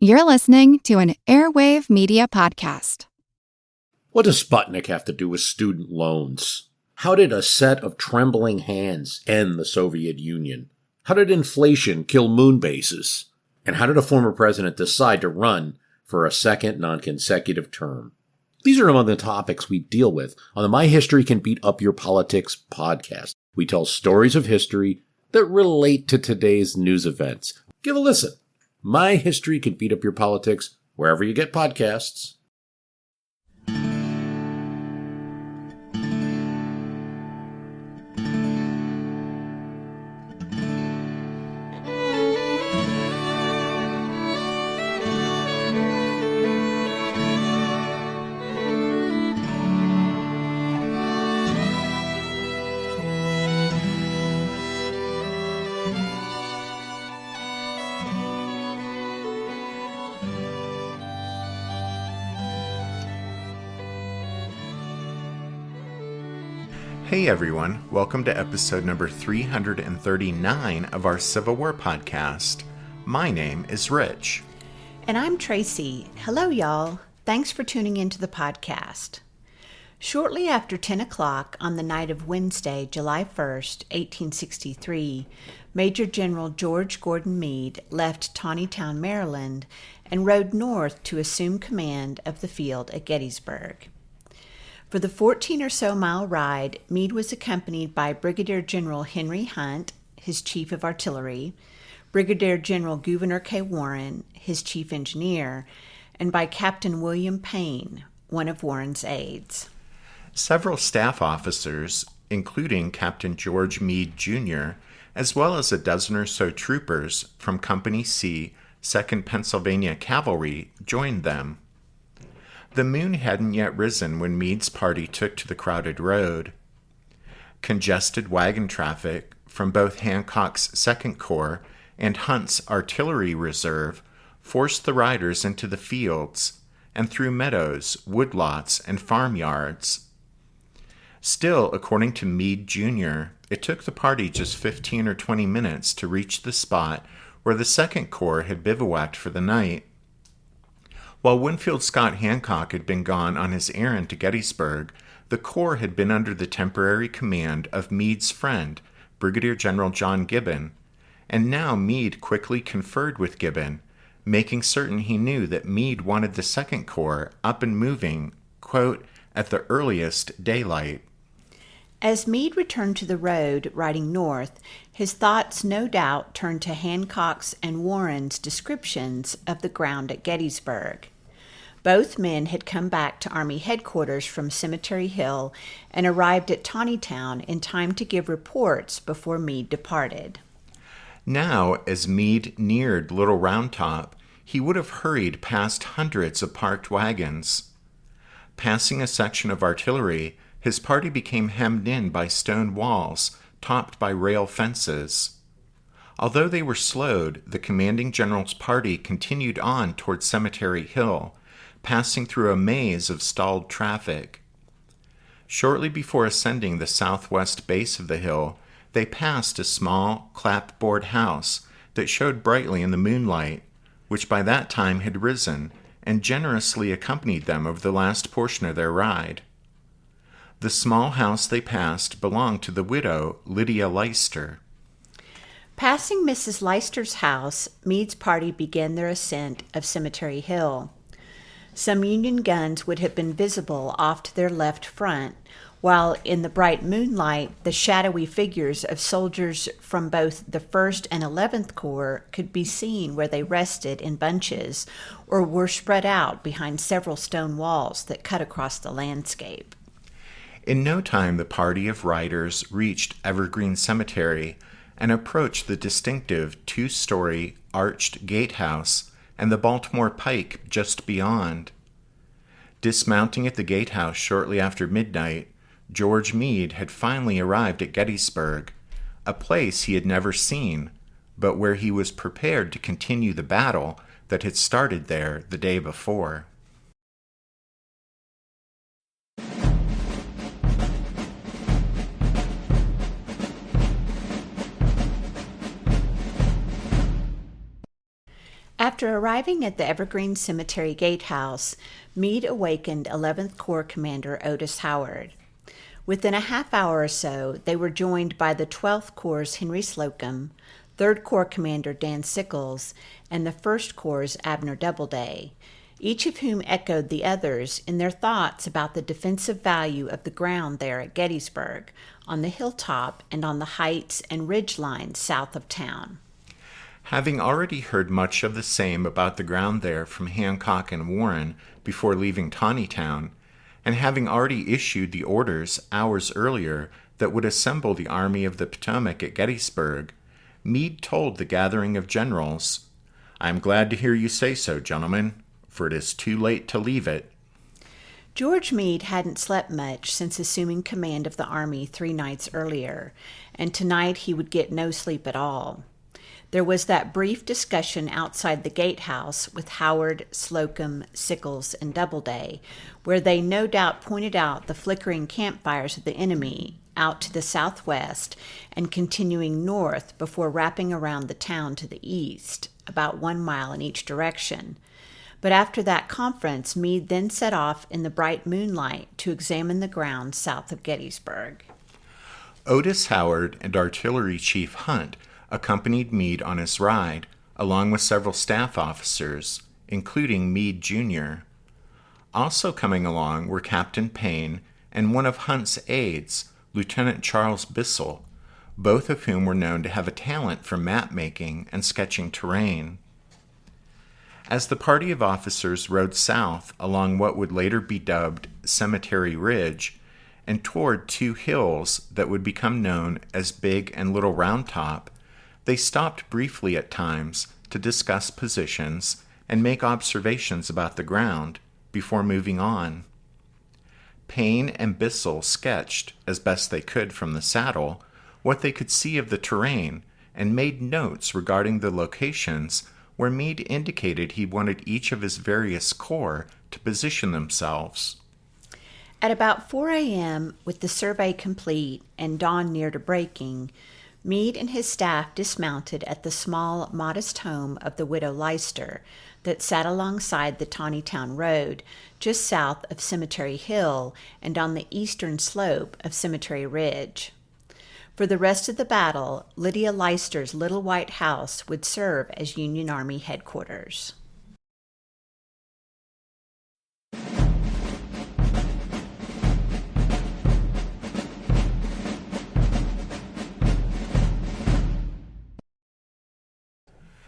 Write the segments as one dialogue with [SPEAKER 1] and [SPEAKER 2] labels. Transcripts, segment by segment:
[SPEAKER 1] You're listening to an Airwave Media Podcast.
[SPEAKER 2] What does Sputnik have to do with student loans? How did a set of trembling hands end the Soviet Union? How did inflation kill moon bases? And how did a former president decide to run for a second non-consecutive term? These are among the topics we deal with on the My History Can Beat Up Your Politics podcast. We tell stories of history that relate to today's news events. Give a listen. My History Can Beat Up Your Politics, wherever you get podcasts.
[SPEAKER 3] Hey everyone, welcome to episode number 339 of our Civil War podcast. My name is Rich.
[SPEAKER 4] And I'm Tracy. Hello y'all. Thanks for tuning into the podcast. Shortly after 10 o'clock on the night of Wednesday, July 1st, 1863, Major General George Gordon Meade left Taneytown, Maryland, and rode north to assume command of the field at Gettysburg. For the 14 or so mile ride, Meade was accompanied by Brigadier General Henry Hunt, his chief of artillery, Brigadier General Gouverneur K. Warren, his chief engineer, and by Captain William Payne, one of Warren's aides.
[SPEAKER 3] Several staff officers, including Captain George Meade, Jr., as well as a dozen or so troopers from Company C, 2nd Pennsylvania Cavalry, joined them. The moon hadn't yet risen when Meade's party took to the crowded road. Congested wagon traffic from both Hancock's 2nd Corps and Hunt's Artillery Reserve forced the riders into the fields and through meadows, woodlots, and farmyards. Still, according to Meade, Jr., it took the party just 15 or 20 minutes to reach the spot where the 2nd Corps had bivouacked for the night. While Winfield Scott Hancock had been gone on his errand to Gettysburg, the Corps had been under the temporary command of Meade's friend, Brigadier General John Gibbon, and now Meade quickly conferred with Gibbon, making certain he knew that Meade wanted the 2nd Corps up and moving, quote, at the earliest daylight.
[SPEAKER 4] As Meade returned to the road, riding north, his thoughts no doubt turned to Hancock's and Warren's descriptions of the ground at Gettysburg. Both men had come back to Army headquarters from Cemetery Hill and arrived at Taneytown in time to give reports before Meade departed.
[SPEAKER 3] Now, as Meade neared Little Round Top, he would have hurried past hundreds of parked wagons. Passing a section of artillery, his party became hemmed in by stone walls, topped by rail fences. Although they were slowed, the commanding general's party continued on toward Cemetery Hill, passing through a maze of stalled traffic. Shortly before ascending the southwest base of the hill, they passed a small, clapboard house that showed brightly in the moonlight, which by that time had risen and generously accompanied them over the last portion of their ride. The small house they passed belonged to the widow, Lydia Leister.
[SPEAKER 4] Passing Mrs. Leister's house, Meade's party began their ascent of Cemetery Hill. Some Union guns would have been visible off to their left front, while in the bright moonlight, the shadowy figures of soldiers from both the 1st and 11th Corps could be seen where they rested in bunches or were spread out behind several stone walls that cut across the landscape.
[SPEAKER 3] In no time, the party of riders reached Evergreen Cemetery and approached the distinctive 2-story arched gatehouse and the Baltimore Pike just beyond. Dismounting at the gatehouse shortly after midnight, George Meade had finally arrived at Gettysburg, a place he had never seen, but where he was prepared to continue the battle that had started there the day before.
[SPEAKER 4] After arriving at the Evergreen Cemetery Gatehouse, Meade awakened 11th Corps Commander Otis Howard. Within a half hour or so, they were joined by the 12th Corps' Henry Slocum, 3rd Corps Commander Dan Sickles, and the 1st Corps' Abner Doubleday, each of whom echoed the others in their thoughts about the defensive value of the ground there at Gettysburg, on the hilltop and on the heights and ridge lines south of town.
[SPEAKER 3] Having already heard much of the same about the ground there from Hancock and Warren before leaving Taneytown, and having already issued the orders hours earlier that would assemble the Army of the Potomac at Gettysburg, Meade told the gathering of generals, "I am glad to hear you say so, gentlemen, for it is too late to leave it."
[SPEAKER 4] George Meade hadn't slept much since assuming command of the Army 3 nights earlier, and tonight he would get no sleep at all. There was that brief discussion outside the gatehouse with Howard, Slocum, Sickles, and Doubleday, where they no doubt pointed out the flickering campfires of the enemy out to the southwest and continuing north before wrapping around the town to the east, about 1 mile in each direction. But after that conference, Meade then set off in the bright moonlight to examine the ground south of Gettysburg.
[SPEAKER 3] Otis Howard and Artillery Chief Hunt accompanied Meade on his ride, along with several staff officers, including Meade Jr. Also coming along were Captain Payne and one of Hunt's aides, Lieutenant Charles Bissell, both of whom were known to have a talent for map-making and sketching terrain. As the party of officers rode south along what would later be dubbed Cemetery Ridge and toward 2 hills that would become known as Big and Little Round Top, they stopped briefly at times to discuss positions and make observations about the ground before moving on. Payne and Bissell sketched, as best they could from the saddle, what they could see of the terrain and made notes regarding the locations where Meade indicated he wanted each of his various corps to position themselves.
[SPEAKER 4] At about 4 a.m., with the survey complete and dawn near to breaking, Meade and his staff dismounted at the small, modest home of the widow Leister that sat alongside the Taneytown Road, just south of Cemetery Hill and on the eastern slope of Cemetery Ridge. For the rest of the battle, Lydia Leister's little white house would serve as Union Army headquarters.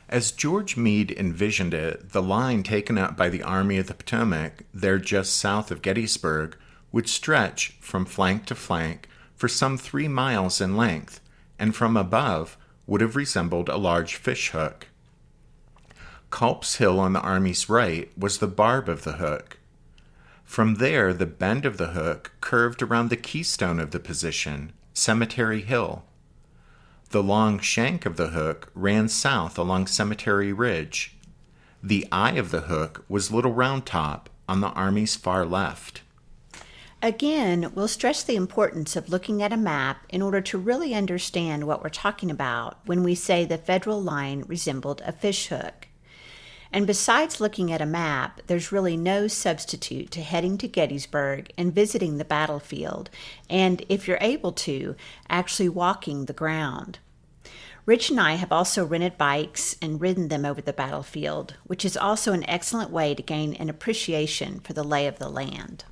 [SPEAKER 3] As George Meade envisioned it, the line taken up by the Army of the Potomac, there just south of Gettysburg, would stretch from flank to flank for some 3 miles in length, and from above would have resembled a large fishhook. Culp's Hill on the Army's right was the barb of the hook. From there, the bend of the hook curved around the keystone of the position, Cemetery Hill. The long shank of the hook ran south along Cemetery Ridge. The eye of the hook was Little Round Top on the Army's far left.
[SPEAKER 4] Again, we'll stress the importance of looking at a map in order to really understand what we're talking about when we say the Federal line resembled a fishhook. And besides looking at a map, there's really no substitute to heading to Gettysburg and visiting the battlefield, and if you're able to, actually walking the ground. Rich and I have also rented bikes and ridden them over the battlefield, which is also an excellent way to gain an appreciation for the lay of the land.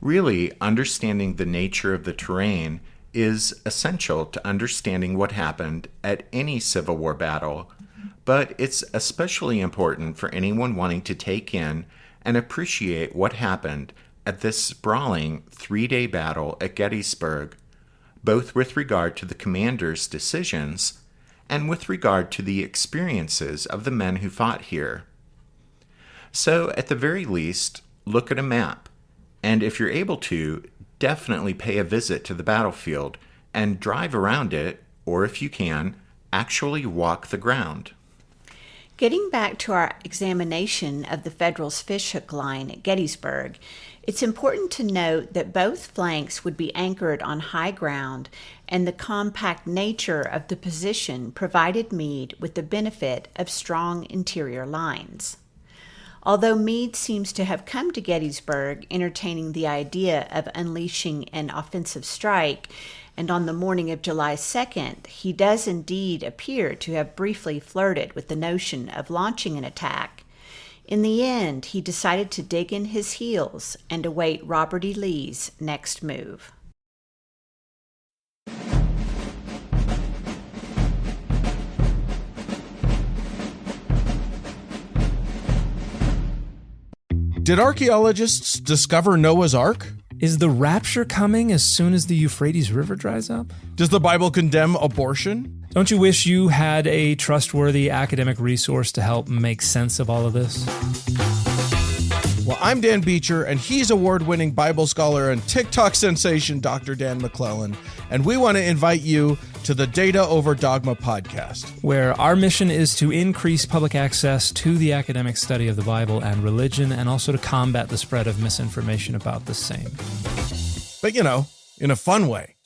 [SPEAKER 3] Really, understanding the nature of the terrain is essential to understanding what happened at any Civil War battle, but it's especially important for anyone wanting to take in and appreciate what happened at this sprawling 3-day battle at Gettysburg, both with regard to the commander's decisions and with regard to the experiences of the men who fought here. So, at the very least, look at a map, and if you're able to, definitely pay a visit to the battlefield and drive around it, or if you can, actually walk the ground.
[SPEAKER 4] Getting back to our examination of the Federals' fishhook line at Gettysburg, It's important to note that both flanks would be anchored on high ground, and the compact nature of the position provided Meade with the benefit of strong interior lines. Although Meade seems to have come to Gettysburg entertaining the idea of unleashing an offensive strike, and on the morning of July 2nd, he does indeed appear to have briefly flirted with the notion of launching an attack, in the end, he decided to dig in his heels and await Robert E. Lee's next move.
[SPEAKER 5] Did archaeologists discover Noah's Ark?
[SPEAKER 6] Is the rapture coming as soon as the Euphrates River dries up?
[SPEAKER 5] Does the Bible condemn abortion?
[SPEAKER 6] Don't you wish you had a trustworthy academic resource to help make sense of all of this?
[SPEAKER 5] Well, I'm Dan Beecher, and he's award-winning Bible scholar and TikTok sensation Dr. Dan McClellan, and we want to invite you to the Data Over Dogma podcast,
[SPEAKER 6] where our mission is to increase public access to the academic study of the Bible and religion, and also to combat the spread of misinformation about the same.
[SPEAKER 5] But, in a fun way.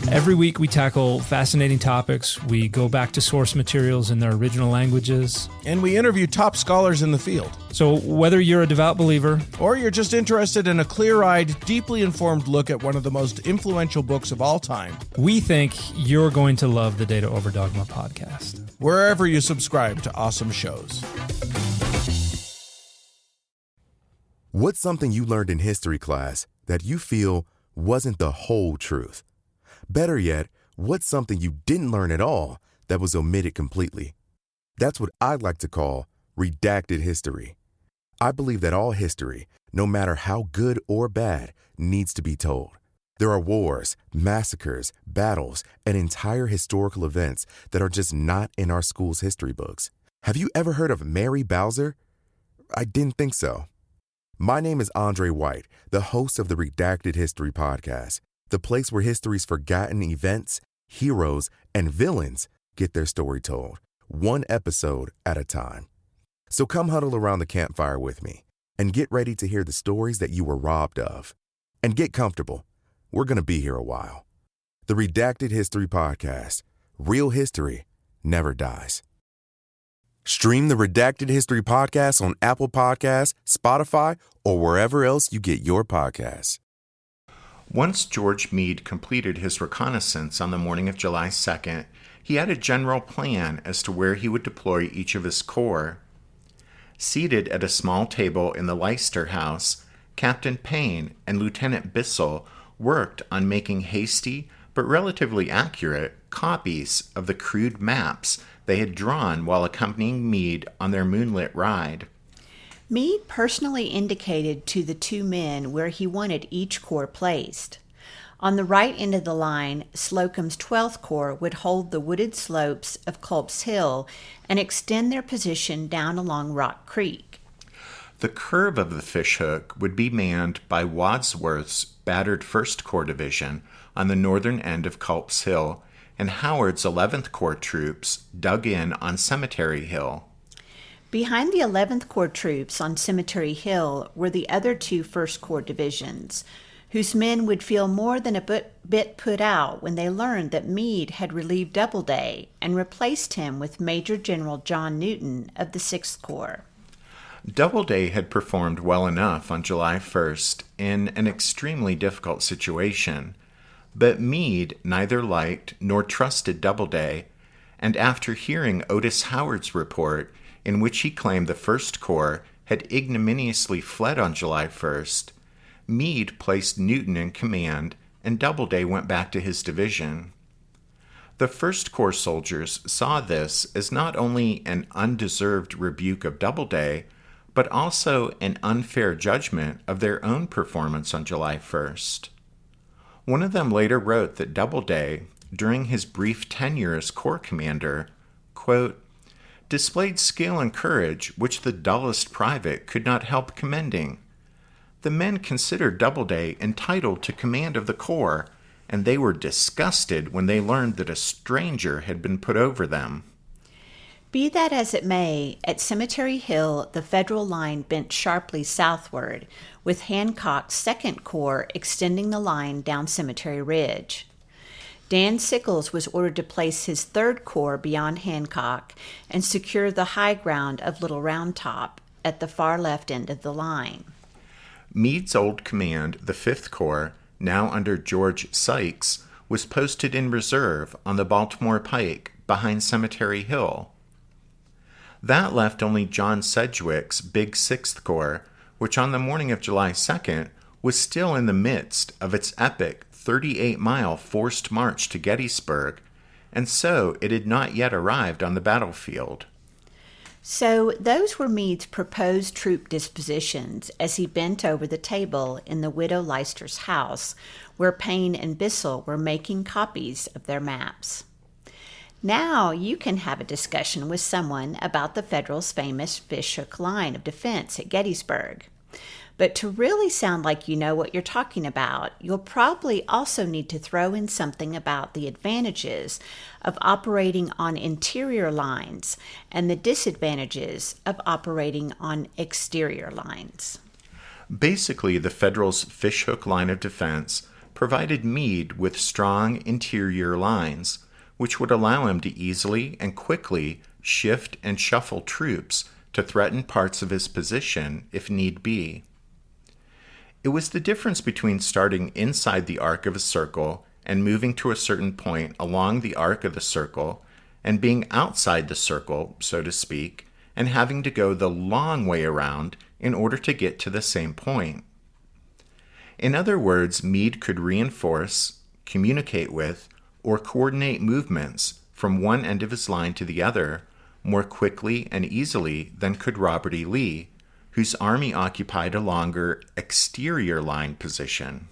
[SPEAKER 6] Every week we tackle fascinating topics, we go back to source materials in their original languages,
[SPEAKER 5] and we interview top scholars in the field.
[SPEAKER 6] So whether you're a devout believer,
[SPEAKER 5] or you're just interested in a clear-eyed, deeply informed look at one of the most influential books of all time,
[SPEAKER 6] we think you're going to love the Data Over Dogma podcast,
[SPEAKER 5] wherever you subscribe to awesome shows.
[SPEAKER 7] What's something you learned in history class that you feel wasn't the whole truth? Better yet, what's something you didn't learn at all that was omitted completely? That's what I'd like to call redacted history. I believe that all history, no matter how good or bad, needs to be told. There are wars, massacres, battles, and entire historical events that are just not in our school's history books. Have you ever heard of Mary Bowser? I didn't think so. My name is Andre White, the host of the Redacted History Podcast, the place where history's forgotten events, heroes, and villains get their story told, one episode at a time. So come huddle around the campfire with me and get ready to hear the stories that you were robbed of. And get comfortable. We're going to be here a while. The Redacted History Podcast. Real history never dies. Stream the Redacted History Podcast on Apple Podcasts, Spotify, or wherever else you get your podcasts.
[SPEAKER 3] Once George Meade completed his reconnaissance on the morning of July 2nd, he had a general plan as to where he would deploy each of his corps. Seated at a small table in the Leicester House, Captain Payne and Lieutenant Bissell worked on making hasty but relatively accurate copies of the crude maps they had drawn while accompanying Meade on their moonlit ride.
[SPEAKER 4] Meade personally indicated to the two men where he wanted each corps placed. On the right end of the line, Slocum's 12th Corps would hold the wooded slopes of Culp's Hill and extend their position down along Rock Creek.
[SPEAKER 3] The curve of the fishhook would be manned by Wadsworth's battered 1st Corps Division on the northern end of Culp's Hill, and Howard's 11th Corps troops dug in on Cemetery Hill.
[SPEAKER 4] Behind the 11th Corps troops on Cemetery Hill were the other two 1st Corps divisions, whose men would feel more than a bit put out when they learned that Meade had relieved Doubleday and replaced him with Major General John Newton of the 6th Corps.
[SPEAKER 3] Doubleday had performed well enough on July 1st in an extremely difficult situation, but Meade neither liked nor trusted Doubleday, and after hearing Otis Howard's report, in which he claimed the 1st Corps had ignominiously fled on July 1st, Meade placed Newton in command, and Doubleday went back to his division. The 1st Corps soldiers saw this as not only an undeserved rebuke of Doubleday, but also an unfair judgment of their own performance on July 1st. One of them later wrote that Doubleday, during his brief tenure as Corps commander, quote, displayed skill and courage which the dullest private could not help commending. The men considered Doubleday entitled to command of the Corps, and they were disgusted when they learned that a stranger had been put over them.
[SPEAKER 4] Be that as it may, at Cemetery Hill, the Federal line bent sharply southward, with Hancock's 2nd Corps extending the line down Cemetery Ridge. Dan Sickles was ordered to place his 3rd Corps beyond Hancock and secure the high ground of Little Round Top at the far left end of the line.
[SPEAKER 3] Meade's old command, the 5th Corps, now under George Sykes, was posted in reserve on the Baltimore Pike behind Cemetery Hill. That left only John Sedgwick's big 6th Corps, which on the morning of July 2nd was still in the midst of its epic 38-mile forced march to Gettysburg, and so it had not yet arrived on the battlefield.
[SPEAKER 4] So those were Meade's proposed troop dispositions as he bent over the table in the Widow Leicester's house, where Payne and Bissell were making copies of their maps. Now you can have a discussion with someone about the Federals' famous fishhook line of defense at Gettysburg. But to really sound like you know what you're talking about, you'll probably also need to throw in something about the advantages of operating on interior lines and the disadvantages of operating on exterior lines.
[SPEAKER 3] Basically, the Federals' fishhook line of defense provided Meade with strong interior lines, which would allow him to easily and quickly shift and shuffle troops to threaten parts of his position if need be. It was the difference between starting inside the arc of a circle and moving to a certain point along the arc of the circle, and being outside the circle, so to speak, and having to go the long way around in order to get to the same point. In other words, Meade could reinforce, communicate with, or coordinate movements from one end of his line to the other more quickly and easily than could Robert E. Lee, whose army occupied a longer exterior line position.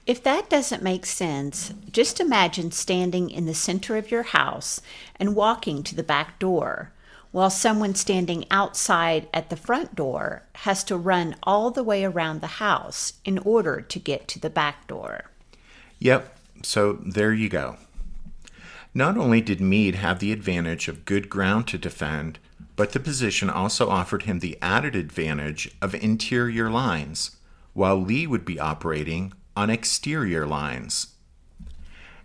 [SPEAKER 4] If that doesn't make sense, just imagine standing in the center of your house and walking to the back door, while someone standing outside at the front door has to run all the way around the house in order to get to the back door.
[SPEAKER 3] Yep, so there you go. Not only did Meade have the advantage of good ground to defend, but the position also offered him the added advantage of interior lines, while Lee would be operating on exterior lines.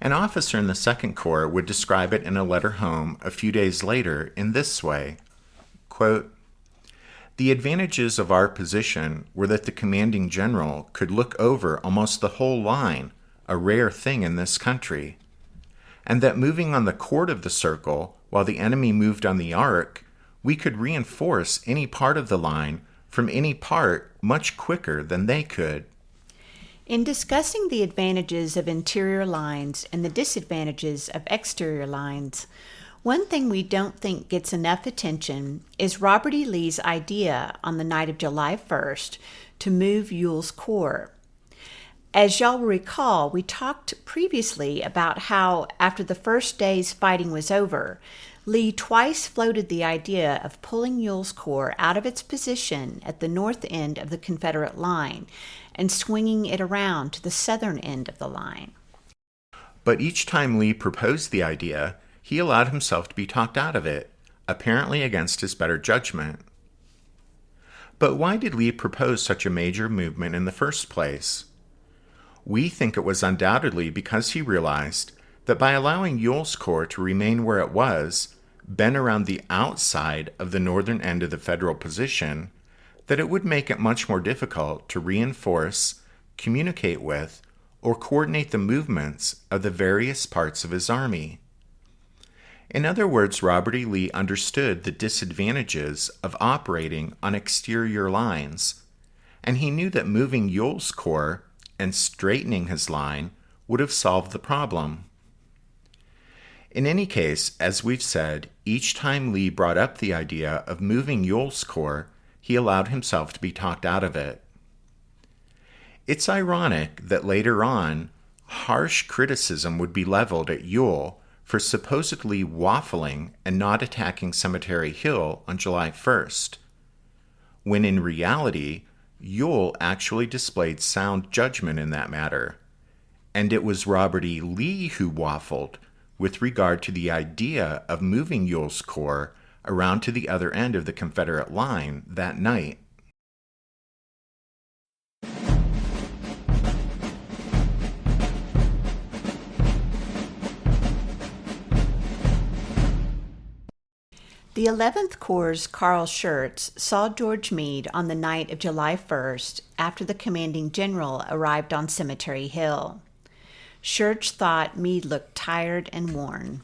[SPEAKER 3] An officer in the 2nd Corps would describe it in a letter home a few days later in this way, quote, "The advantages of our position were that the commanding general could look over almost the whole line, a rare thing in this country, and that moving on the chord of the circle while the enemy moved on the arc, we could reinforce any part of the line from any part much quicker than they could."
[SPEAKER 4] In discussing the advantages of interior lines and the disadvantages of exterior lines, one thing we don't think gets enough attention is Robert E. Lee's idea on the night of July 1st to move Ewell's Corps. As y'all will recall, we talked previously about how, after the first day's fighting was over, Lee twice floated the idea of pulling Ewell's Corps out of its position at the north end of the Confederate line and swinging it around to the southern end of the line.
[SPEAKER 3] But each time Lee proposed the idea, he allowed himself to be talked out of it, apparently against his better judgment. But why did Lee propose such a major movement in the first place? We think it was undoubtedly because he realized that by allowing Ewell's Corps to remain where it was, bent around the outside of the northern end of the Federal position, that it would make it much more difficult to reinforce, communicate with, or coordinate the movements of the various parts of his army. In other words, Robert E. Lee understood the disadvantages of operating on exterior lines, and he knew that moving Ewell's Corps and straightening his line would have solved the problem. In any case, as we've said, each time Lee brought up the idea of moving Ewell's Corps, he allowed himself to be talked out of it. It's ironic that later on, harsh criticism would be leveled at Ewell for supposedly waffling and not attacking Cemetery Hill on July 1st, when in reality, Ewell actually displayed sound judgment in that matter, and it was Robert E. Lee who waffled with regard to the idea of moving Ewell's Corps around to the other end of the Confederate line that night.
[SPEAKER 4] The 11th Corps' Carl Schurz saw George Meade on the night of July 1st after the commanding general arrived on Cemetery Hill. Schurz thought Meade looked tired and worn.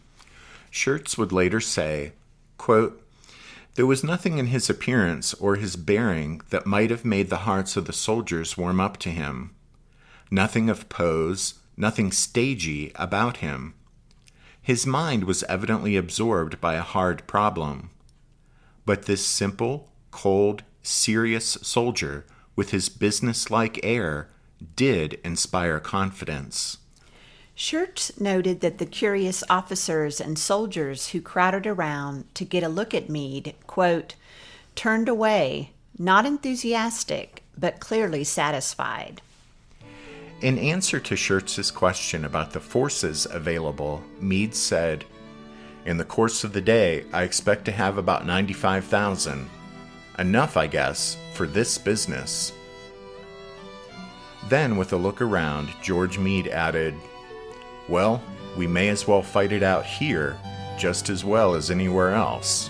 [SPEAKER 3] Schurz would later say, quote, "There was nothing in his appearance or his bearing that might have made the hearts of the soldiers warm up to him. Nothing of pose, nothing stagey about him. His mind was evidently absorbed by a hard problem. But this simple, cold, serious soldier, with his business-like air, did inspire confidence."
[SPEAKER 4] Schurz noted that the curious officers and soldiers who crowded around to get a look at Meade, quote, turned away, not enthusiastic, but clearly satisfied.
[SPEAKER 3] In answer to Schurz's question about the forces available, Meade said, "In the course of the day, I expect to have about 95,000. Enough, I guess, for this business." Then, with a look around, George Meade added, "Well, we may as well fight it out here just as well as anywhere else."